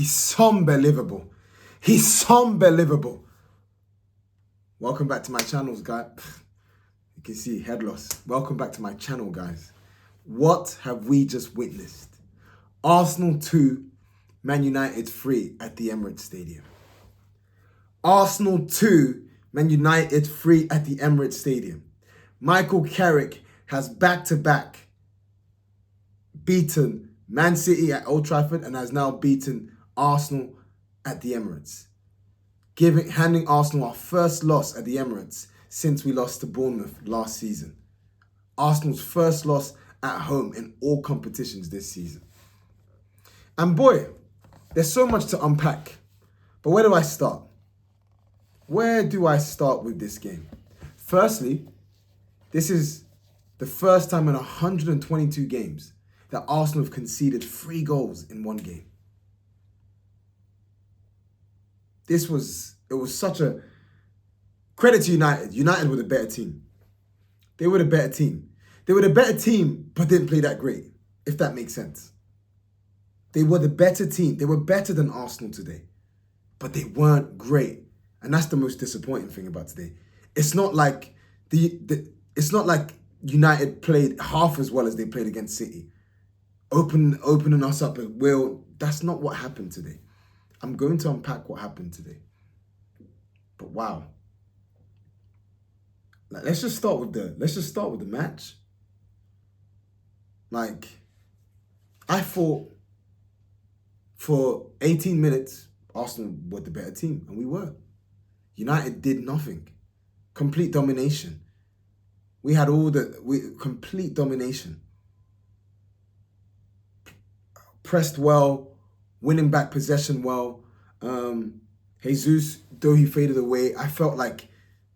He's unbelievable. He's unbelievable. Welcome back to my channels, guys. You can see head loss. Welcome back to my channel, guys. What have we just witnessed? Arsenal 2, Man United 3 at the Emirates Stadium. Arsenal 2, Man United 3 at the Emirates Stadium. Michael Carrick has back-to-back beaten Man City at Old Trafford and has now beaten Arsenal at the Emirates. Handing Arsenal our first loss at the Emirates since we lost to Bournemouth last season. Arsenal's first loss at home in all competitions this season. And boy, there's so much to unpack. But where do I start? Where do I start with this game? Firstly, this is the first time in 122 games that Arsenal have conceded 3 goals in one game. It was such a credit to United. United were the better team. They were the better team. They were the better team, but didn't play that great, if that makes sense. They were the better team. They were better than Arsenal today, but they weren't great. And that's the most disappointing thing about today. It's not like it's not like United played half as well as they played against City, opening us up at will. That's not what happened today. I'm going to unpack what happened today. But wow. Like, let's just start with the match. Like, I thought for 18 minutes, Arsenal were the better team, and we were. United did nothing. Complete domination. We had complete domination. Pressed well, winning back possession well. Jesus, though he faded away, I felt like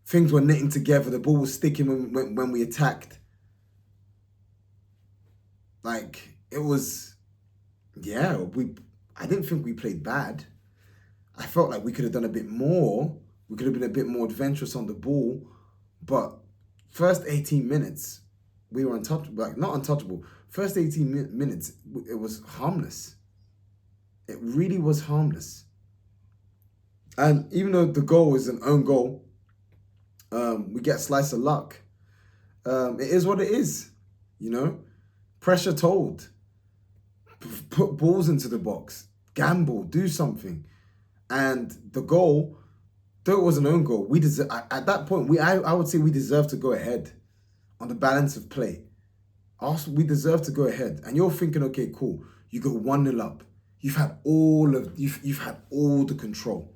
things were knitting together. The ball was sticking when we attacked. Like, it was, yeah, I didn't think we played bad. I felt like we could have done a bit more. We could have been a bit more adventurous on the ball. But first 18 minutes, we were untouchable. Like, not untouchable. First 18 minutes, it was harmless. It really was harmless. And even though the goal was an own goal, we get a slice of luck. It is what it is, you know? Pressure told. Put balls into the box. Gamble. Do something. And the goal, though it was an own goal, at that point, I would say we deserve to go ahead on the balance of play. We deserve to go ahead. And you're thinking, okay, cool. You go 1-0 up. You've had all the control,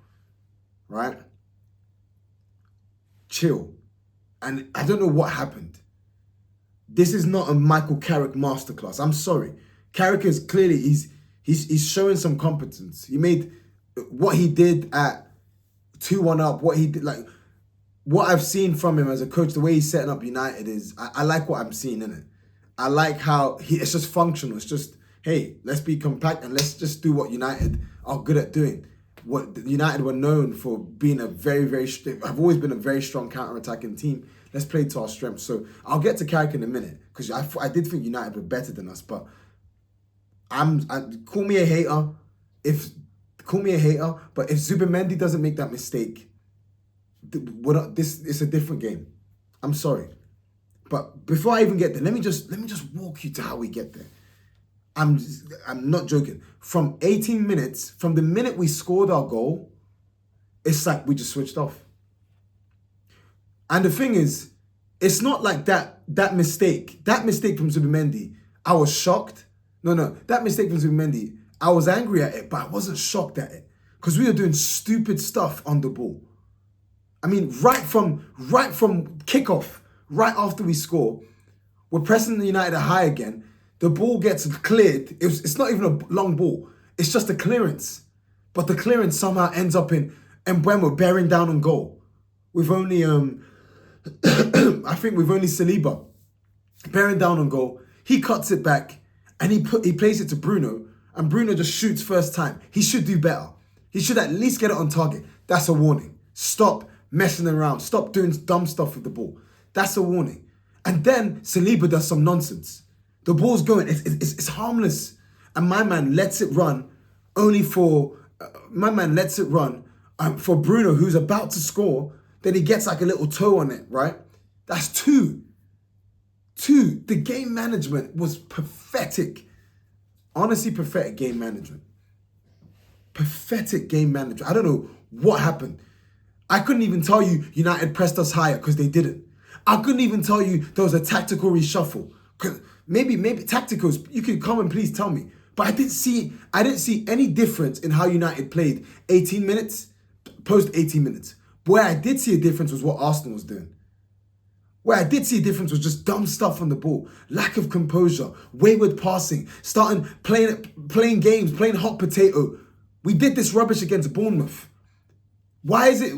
right? Chill. And I don't know what happened. This is not a Michael Carrick masterclass. I'm sorry. Carrick is clearly, he's showing some competence. He made what he did at 2-1 up, what he did, like, what I've seen from him as a coach, the way he's setting up United is, I like what I'm seeing in it. I like how it's just functional. It's just, hey, let's be compact and let's just do what United are good at doing. What United were known for being I've always been a very strong counter-attacking team. Let's play to our strengths. So I'll get to Carrick in a minute because I did think United were better than us, but call me a hater. But if Zubimendi doesn't make that mistake, it's a different game. I'm sorry. But before I even get there, let me just walk you to how we get there. I'm not joking. From 18 minutes, from the minute we scored our goal, it's like we just switched off. And the thing is, it's not like that mistake from Zubimendi, I was shocked. No, that mistake from Zubimendi, I was angry at it, but I wasn't shocked at it. Because we were doing stupid stuff on the ball. I mean, right from kickoff, right after we score, we're pressing the United high again. The ball gets cleared. It's not even a long ball. It's just a clearance. But the clearance somehow ends up in Mbeumo bearing down on goal. We've only, I think we've only Saliba bearing down on goal. He cuts it back and he plays it to Bruno. And Bruno just shoots first time. He should do better. He should at least get it on target. That's a warning. Stop messing around. Stop doing dumb stuff with the ball. That's a warning. And then Saliba does some nonsense. The ball's going. It's harmless. And my man lets it run only for my man lets it run. For Bruno, who's about to score, then he gets like a little toe on it, right? That's two. The game management was pathetic. Honestly, pathetic game management. Pathetic game management. I don't know what happened. I couldn't even tell you United pressed us higher because they didn't. I couldn't even tell you there was a tactical reshuffle. Maybe tacticals, you can come and please tell me. But I didn't see any difference in how United played 18 minutes, post 18 minutes. But where I did see a difference was what Arsenal was doing. Where I did see a difference was just dumb stuff on the ball. Lack of composure, wayward passing, starting playing games, playing hot potato. We did this rubbish against Bournemouth. Why is it?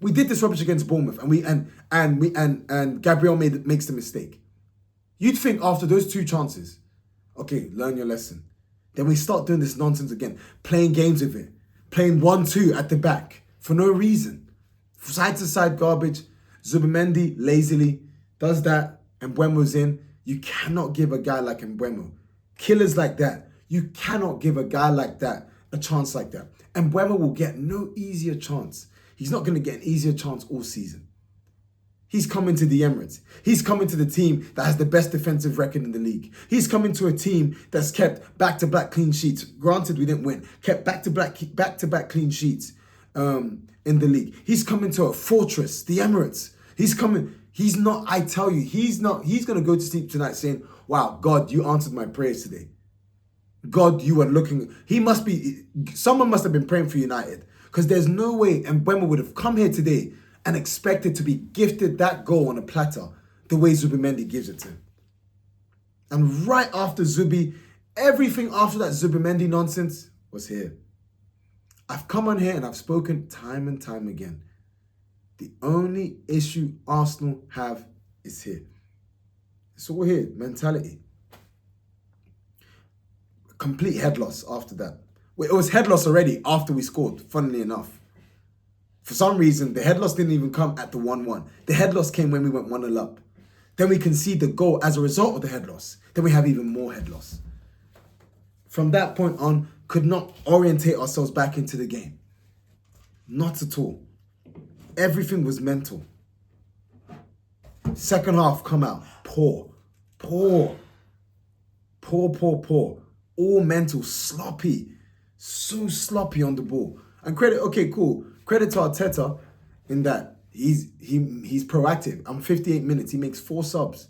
We did this rubbish against Bournemouth, and Gabriel makes the mistake. You'd think after those two chances, okay, learn your lesson. Then we start doing this nonsense again, playing games with it, playing 1-2 at the back for no reason, side to side garbage. Zubimendi lazily does that, and Mbeumo's in. You cannot give a guy like Mbeumo, killers like that. You cannot give a guy like that a chance like that. And Mbeumo will get no easier chance. He's not going to get an easier chance all season. He's coming to the Emirates. He's coming to the team that has the best defensive record in the league. He's coming to a team that's kept back-to-back clean sheets. Granted, we didn't win. Kept back-to-back clean sheets in the league. He's coming to a fortress, the Emirates. He's coming. He's not, I tell you, he's going to go to sleep tonight saying, wow, God, you answered my prayers today. God, you are looking. Someone must have been praying for United, because there's no way Mbeumo would have come here today and expected to be gifted that goal on a platter the way Zubimendi gives it to him. And right after Zubi, everything after that Zubimendi nonsense was here. I've come on here and I've spoken time and time again. The only issue Arsenal have is here. It's all here, mentality. Complete head loss after that. It was head loss already after we scored, funnily enough. For some reason, the head loss didn't even come at the 1-1. The head loss came when we went 1-0 up. Then we concede the goal as a result of the head loss. Then we have even more head loss. From that point on, could not orientate ourselves back into the game. Not at all. Everything was mental. Second half come out. Poor. All mental, sloppy. So sloppy on the ball. And credit to Arteta in that he's proactive. I'm 58 minutes. He makes 4 subs.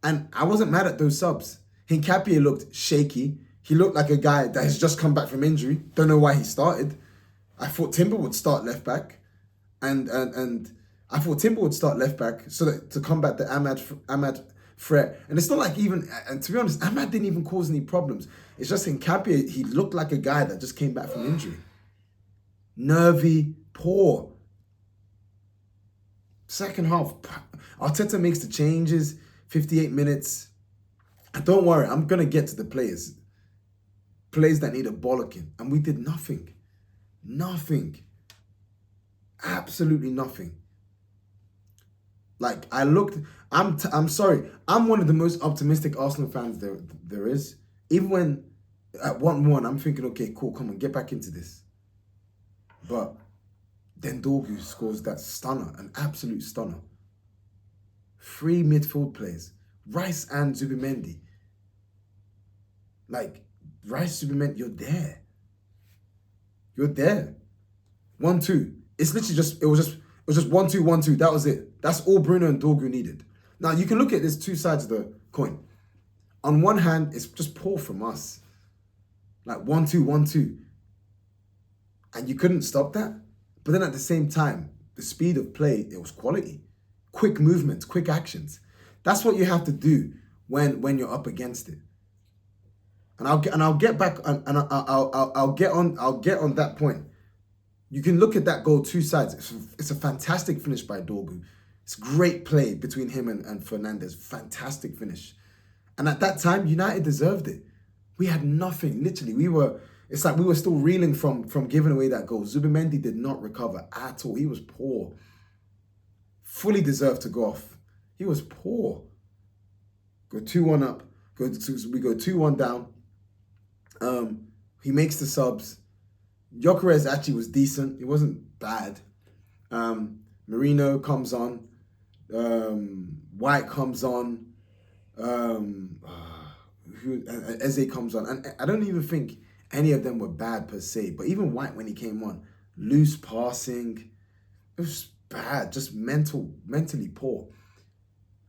And I wasn't mad at those subs. Hincapié looked shaky. He looked like a guy that has just come back from injury. Don't know why he started. I thought Timber would start left back. And I thought Timber would start left back so that to combat the Ahmad threat. And it's not like and to be honest, Ahmad didn't even cause any problems. It's just Hincapié, he looked like a guy that just came back from injury. Nervy, poor. Second half, Arteta makes the changes, 58 minutes. And don't worry, I'm going to get to the players. Players that need a bollocking. And we did nothing. Nothing. Absolutely nothing. Like, I'm sorry. I'm one of the most optimistic Arsenal fans there is. Even when at 1-1, I'm thinking, okay, cool, come on, get back into this. But then Dorgu scores that stunner, an absolute stunner. 3 midfield players, Rice and Zubimendi. Like, Rice, Zubimendi, you're there. You're there. 1-2. It's literally it was just 1-2, 1-2. That was it. That's all Bruno and Dorgu needed. Now, you can look at this 2 sides of the coin. On one hand, it's just poor from us. Like 1-2, 1-2. And you couldn't stop that. But then at the same time, the speed of play, it was quality. Quick movements, quick actions. That's what you have to do when you're up against it. And I'll get back and I'll get on that point. You can look at that goal 2 sides. It's a fantastic finish by Dorgu. It's great play between him and Fernandes. Fantastic finish. And at that time, United deserved it. We had nothing. Literally, it's like we were still reeling from giving away that goal. Zubimendi did not recover at all. He was poor. Fully deserved to go off. He was poor. Go 2-1 up. We go 2-1 down. He makes the subs. Gyökeres actually was decent. It wasn't bad. Marino comes on. White comes on. Eze comes on. And I don't even think any of them were bad per se. But even White, when he came on, loose passing. It was bad. Just mentally poor.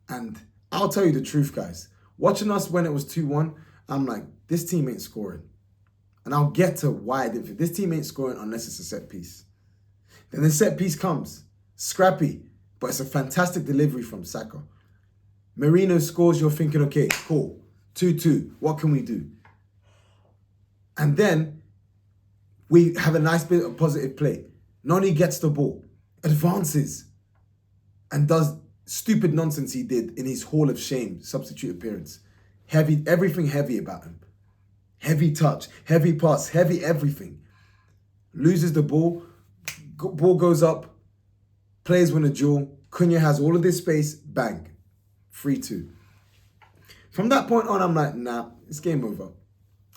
And I'll tell you the truth, guys. Watching us when it was 2-1, I'm like, this team ain't scoring. And I'll get to why I didn't. This team ain't scoring unless it's a set piece. Then the set piece comes. Scrappy. But it's a fantastic delivery from Saka. Marino scores, you're thinking, okay, cool. 2-2. What can we do? And then we have a nice bit of positive play. Noni gets the ball, advances, and does stupid nonsense he did in his Hall of Shame substitute appearance. Heavy, everything heavy about him. Heavy touch, heavy pass, heavy everything. Loses the ball, ball goes up, players win a duel. Cunha has all of this space, bang, 3-2. From that point on, I'm like, nah, it's game over.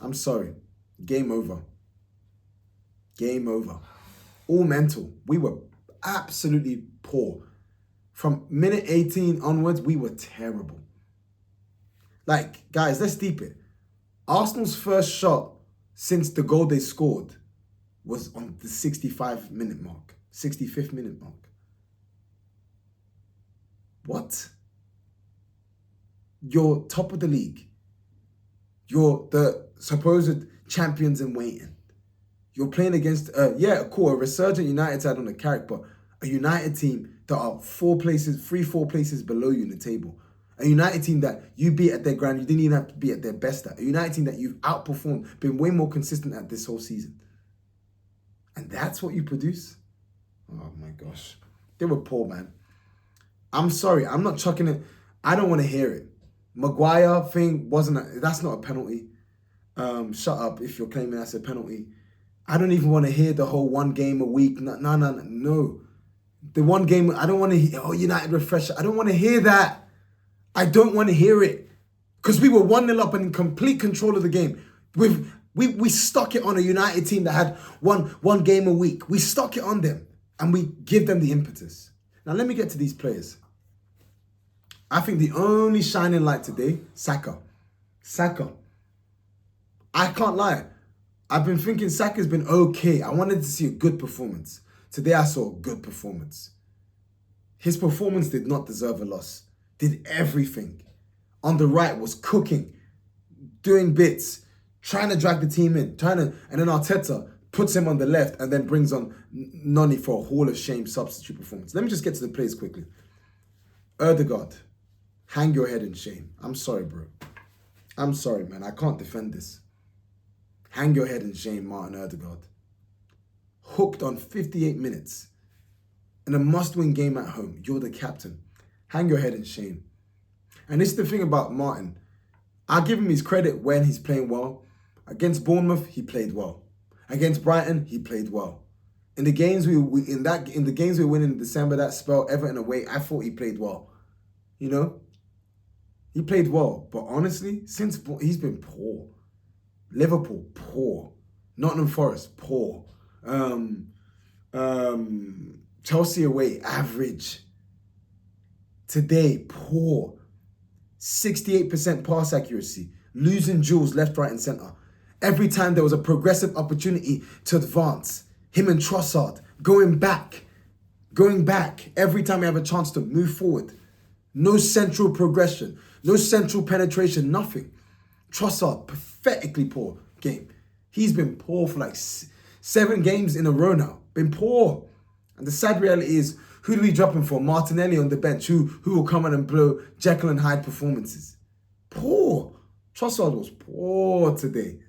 I'm sorry, game over. Game over. All mental. We were absolutely poor. From minute 18 onwards, we were terrible. Like, guys, let's deep it. Arsenal's first shot since the goal they scored was on the 65-minute mark. 65th minute mark. What? You're top of the league. You're the supposed champions in waiting. You're playing against, a resurgent United side on the carrot, but a United team that are 4 places below you in the table. A United team that you beat at their ground, you didn't even have to be at their best at. A United team that you've outperformed, been way more consistent at this whole season. And that's what you produce? Oh my gosh. They were poor, man. I'm sorry, I'm not chucking it. I don't want to hear it. Maguire thing that's not a penalty. Shut up if you're claiming that's a penalty. I don't even want to hear the whole 1 game a week. No. The 1 game, I don't want to hear, United refresher. I don't want to hear that. I don't want to hear it. Because we were 1-0 up and in complete control of the game. We stuck it on a United team that had one game a week. We stuck it on them. And we give them the impetus. Now let me get to these players. I think the only shining light today, Saka. I can't lie. I've been thinking Saka's been okay. I wanted to see a good performance. Today I saw a good performance. His performance did not deserve a loss. Did everything. On the right was cooking, doing bits, trying to drag the team in, and then Arteta puts him on the left and then brings on Noni for a Hall of Shame substitute performance. Let me just get to the players quickly. Ødegaard, hang your head in shame. I'm sorry, bro. I'm sorry, man. I can't defend this. Hang your head in shame, Martin Ødegaard. Hooked on 58 minutes. In a must-win game at home. You're the captain. Hang your head in shame. And this is the thing about Martin. I'll give him his credit when he's playing well. Against Bournemouth, he played well. Against Brighton, he played well. In the games we were winning in December, that spell, Everton away, I thought he played well. You know? He played well. But honestly, since he's been poor. Liverpool, poor. Nottingham Forest, poor. Chelsea away, average. Today, poor. 68% pass accuracy. Losing duels left, right, and centre. Every time there was a progressive opportunity to advance. Him and Trossard going back. Every time we have a chance to move forward. No central progression. No central penetration. Nothing. Trossard, pathetically poor game. He's been poor for like 7 games in a row now. Been poor. And the sad reality is, who do we drop him for? Martinelli on the bench, who will come in and blow Jekyll and Hyde performances. Poor. Trossard was poor today.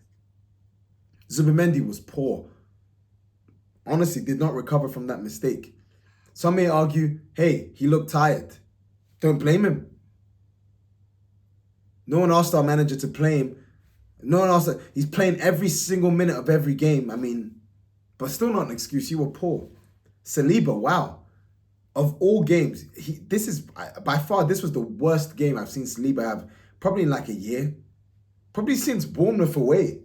Zubimendi was poor. Honestly, did not recover from that mistake. Some may argue, hey, he looked tired. Don't blame him. No one asked our manager to play him. No one asked. He's playing every single minute of every game. I mean, but still not an excuse. You were poor. Saliba, wow. Of all games, this was the worst game I've seen Saliba have probably in like a year. Probably since Bournemouth away.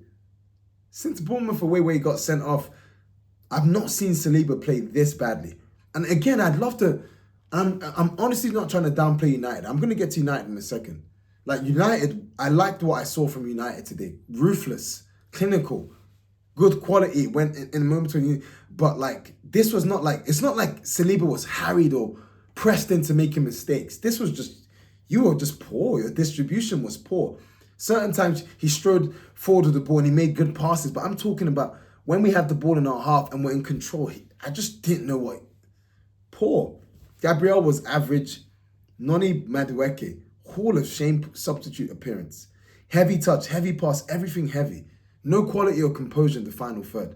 Since Bournemouth away where he got sent off, I've not seen Saliba play this badly. And again, I'd love to... I'm honestly not trying to downplay United. I'm going to get to United in a second. Like United, I liked what I saw from United today. Ruthless, clinical, good quality. Went in moments when you... But like, this was not like... It's not like Saliba was harried or pressed into making mistakes. This was just... You were just poor. Your distribution was poor. Certain times he strode forward with the ball and he made good passes. But I'm talking about when we had the ball in our half and we're in control, I just didn't know what... Poor. Gabriel was average. Noni Madueke, Hall of Shame substitute appearance. Heavy touch, heavy pass, everything heavy. No quality or composure in the final third.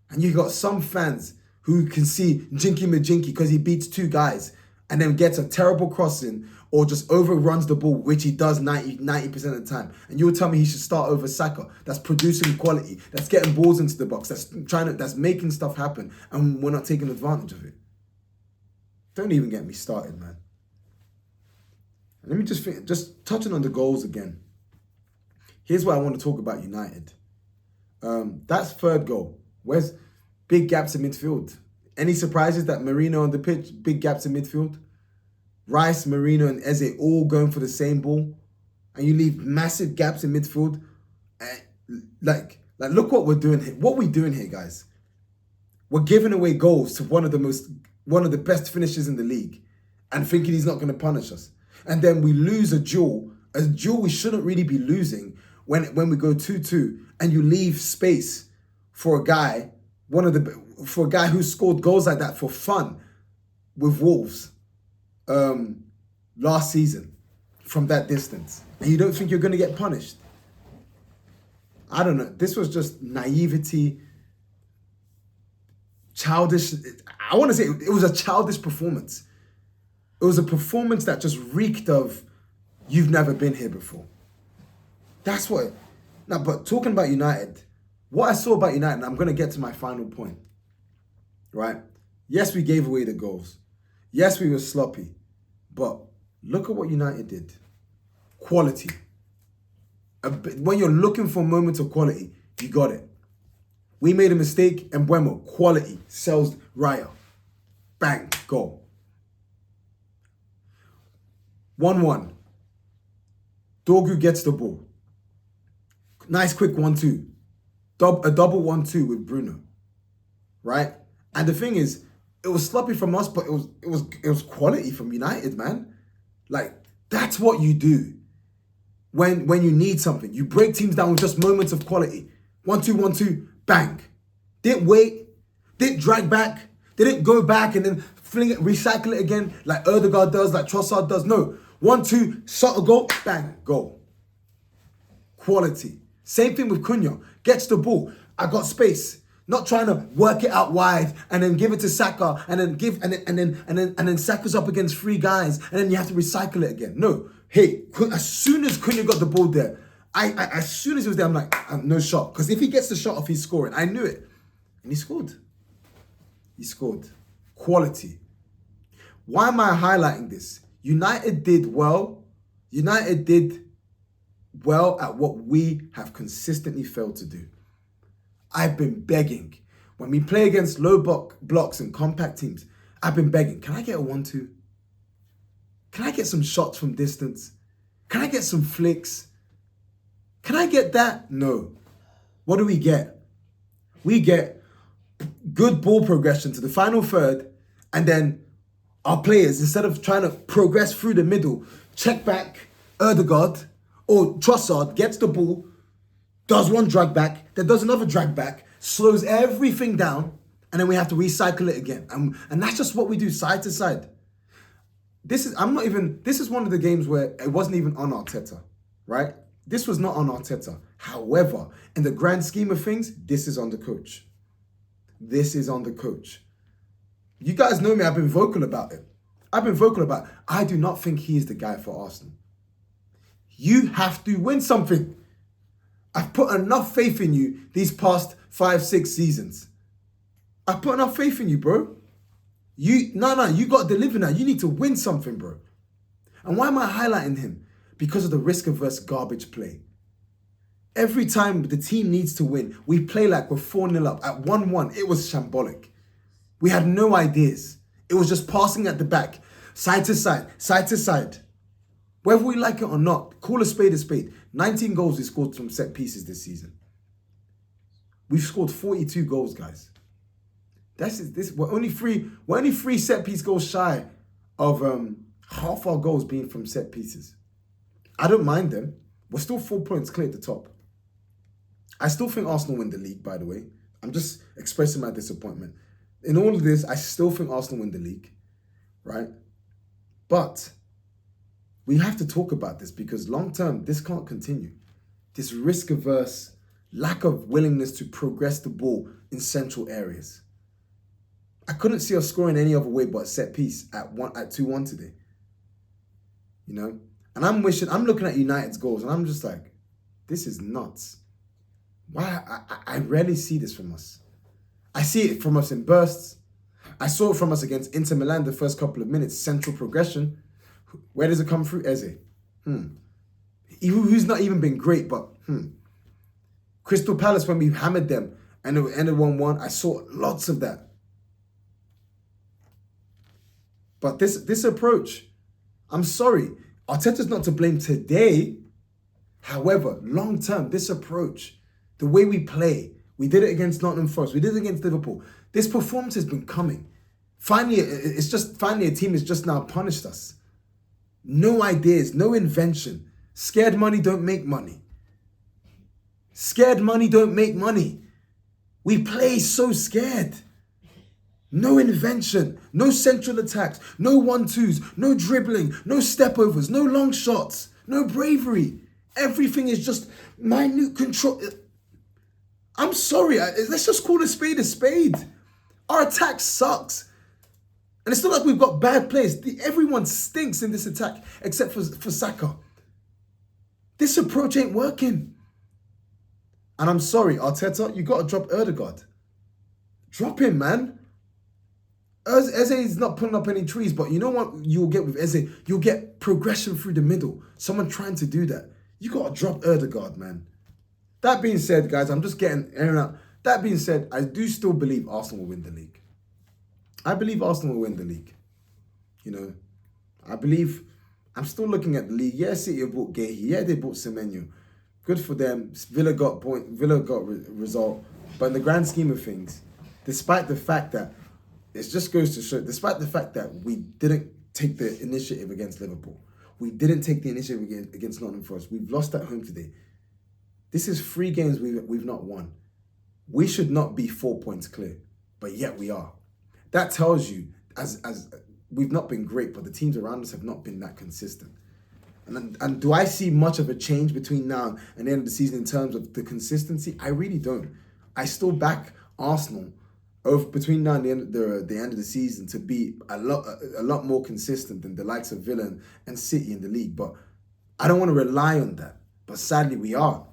And you got some fans who can see Jinky Majinky because he beats two guys and then gets a terrible crossing or just overruns the ball, which he does 90% of the time. And you will tell me he should start over Saka. That's producing quality. That's getting balls into the box. That's making stuff happen. And we're not taking advantage of it. Don't even get me started, man. Let me just touching on the goals again. Here's what I want to talk about United. That's third goal. Where's big gaps in midfield? Any surprises that Marino on the pitch, big gaps in midfield? Rice, Marino and Eze all going for the same ball. And you leave massive gaps in midfield. Like look what we're doing here. What we're doing here, guys. We're giving away goals to one of the best finishers in the league and thinking he's not going to punish us. And then we lose a duel we shouldn't really be losing when we go 2-2 and you leave space for a guy, for a guy who scored goals like that for fun with Wolves last season from that distance. And you don't think you're going to get punished. I don't know. This was just naivety, childish. I want to say it was a childish performance. It was a performance that just reeked of, you've never been here before. That's what... Now, but talking about United, what I saw about United, and I'm going to get to my final point, right? Yes, we gave away the goals. Yes, we were sloppy. But look at what United did. Quality. When you're looking for moments of quality, you got it. We made a mistake, and Mbeumo, quality, sells Raya. Bang, goal. 1-1. Dorgu gets the ball. Nice quick 1-2. A double 1-2 with Bruno. Right? And the thing is, it was sloppy from us, but it was quality from United, man. Like, that's what you do when you need something. You break teams down with just moments of quality. 1-2, 1-2, bang. Didn't wait, didn't drag back, didn't go back and then fling it, recycle it again like Ødegaard does, like Trossard does. No, 1-2, shot a goal, bang, goal. Quality. Same thing with Cunha. Gets the ball. I got space. Not trying to work it out wide and then give it to Saka and then Saka's up against three guys and then you have to recycle it again. No. Hey, as soon as Cunha got the ball there, as soon as he was there, I'm like, no shot. Because if he gets the shot off, he's scoring. I knew it. And he scored. He scored. Quality. Why am I highlighting this? United did well. United did well at what we have consistently failed to do. I've been begging. When we play against low blocks and compact teams, I've been begging. Can I get a 1-2? Can I get some shots from distance? Can I get some flicks? Can I get that? No. What do we get? We get good ball progression to the final third, and then our players, instead of trying to progress through the middle, check back, Ødegaard or Trossard gets the ball, does one drag back, then does another drag back, slows everything down, and then we have to recycle it again. And that's just what we do, side to side. This is one of the games where it wasn't even on Arteta, right? This was not on Arteta. However, in the grand scheme of things, this is on the coach. This is on the coach. You guys know me, I've been vocal about it. I do not think he is the guy for Arsenal. You have to win something. I've put enough faith in you these past 5-6 seasons. I've put enough faith in you, bro. You got to deliver now. You need to win something, bro. And why am I highlighting him? Because of the risk-averse garbage play. Every time the team needs to win, we play like we're 4-0 up. At 1-1, it was shambolic. We had no ideas. It was just passing at the back, side to side, side to side. Whether we like it or not, call a spade a spade. 19 goals we scored from set pieces this season. We've scored 42 goals, guys. We're only three set piece goals shy of half our goals being from set pieces. I don't mind them. We're still 4 points clear at the top. I still think Arsenal win the league, by the way. I'm just expressing my disappointment. In all of this, I still think Arsenal win the league, right? But we have to talk about this because long term, this can't continue. This risk-averse, lack of willingness to progress the ball in central areas. I couldn't see us scoring any other way but a set piece at 2-1 today. You know? And I'm looking at United's goals and I'm just like, this is nuts. Why? I rarely see this from us. I see it from us in bursts. I saw it from us against Inter Milan the first couple of minutes, central progression. Where does it come through? Eze. Who's not even been great, but Crystal Palace, when we hammered them and it ended 1-1, I saw lots of that. But this approach, I'm sorry, Arteta's not to blame today. However, long term, this approach, the way we play, we did it against Nottingham Forest, we did it against Liverpool. This performance has been coming. Finally, a team has just now punished us. No ideas, no invention. Scared money don't make money. Scared money don't make money. We play so scared. No invention, no central attacks, no 1-2s, no dribbling, no step-overs, no long shots, no bravery. Everything is just minute control. I'm sorry, let's just call a spade a spade. Our attack sucks. And it's not like we've got bad players. Everyone stinks in this attack except for Saka. This approach ain't working. And I'm sorry, Arteta, you got to drop Ødegaard. Drop him, man. Eze is not putting up any trees, but you know what you'll get with Eze? You'll get progression through the middle. Someone trying to do that. You got to drop Ødegaard, man. That being said, guys, I'm just getting airing out. That being said, I do still believe Arsenal will win the league. I believe Arsenal will win the league. You know, I'm still looking at the league. Yeah, City have bought Guehi. Yeah, they bought Semenyo. Good for them. Villa got result. But in the grand scheme of things, despite the fact that it just goes to show, despite the fact that we didn't take the initiative against Liverpool, we didn't take the initiative against Nottingham Forest, we've lost at home today. This is 3 games we've not won. We should not be 4 points clear, but yet we are. That tells you, as we've not been great, but the teams around us have not been that consistent. And do I see much of a change between now and the end of the season in terms of the consistency? I really don't. I still back Arsenal between now and the end of the season to be a lot more consistent than the likes of Villa and City in the league. But I don't want to rely on that. But sadly, we are.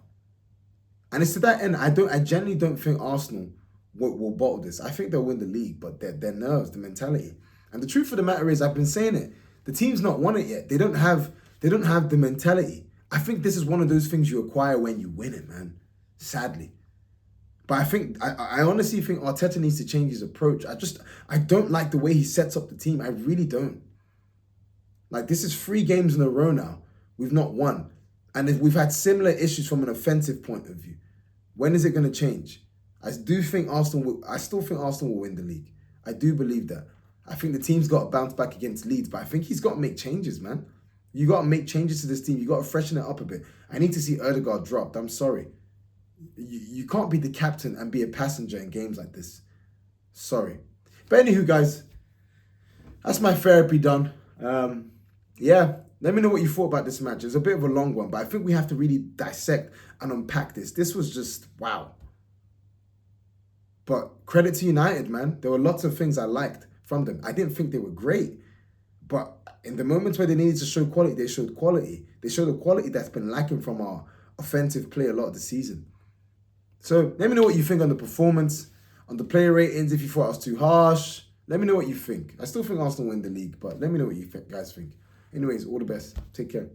And it's to that end, I genuinely don't think Arsenal will bottle this. I think they'll win the league, but their nerves, the mentality. And the truth of the matter is, I've been saying it, the team's not won it yet. They don't have the mentality. I think this is one of those things you acquire when you win it, man. Sadly. But I honestly think Arteta needs to change his approach. I don't like the way he sets up the team. I really don't. Like, this is 3 games in a row now. We've not won. And we've had similar issues from an offensive point of view. When is it going to change? I still think Arsenal will win the league. I do believe that. I think the team's got to bounce back against Leeds, but I think he's got to make changes, man. You got to make changes to this team. You got to freshen it up a bit. I need to see Ødegaard dropped. I'm sorry. You can't be the captain and be a passenger in games like this. Sorry. But anywho, guys, that's my therapy done. Yeah, let me know what you thought about this match. It's a bit of a long one, but I think we have to really dissect and unpack this. This was just, wow. But credit to United, man. There were lots of things I liked from them. I didn't think they were great, but in the moments where they needed to show quality, they showed quality. They showed a quality that's been lacking from our offensive play a lot of the season. So let me know what you think on the performance, on the player ratings, if you thought I was too harsh. Let me know what you think. I still think Arsenal win the league, but let me know what you guys think. Anyways, all the best. Take care.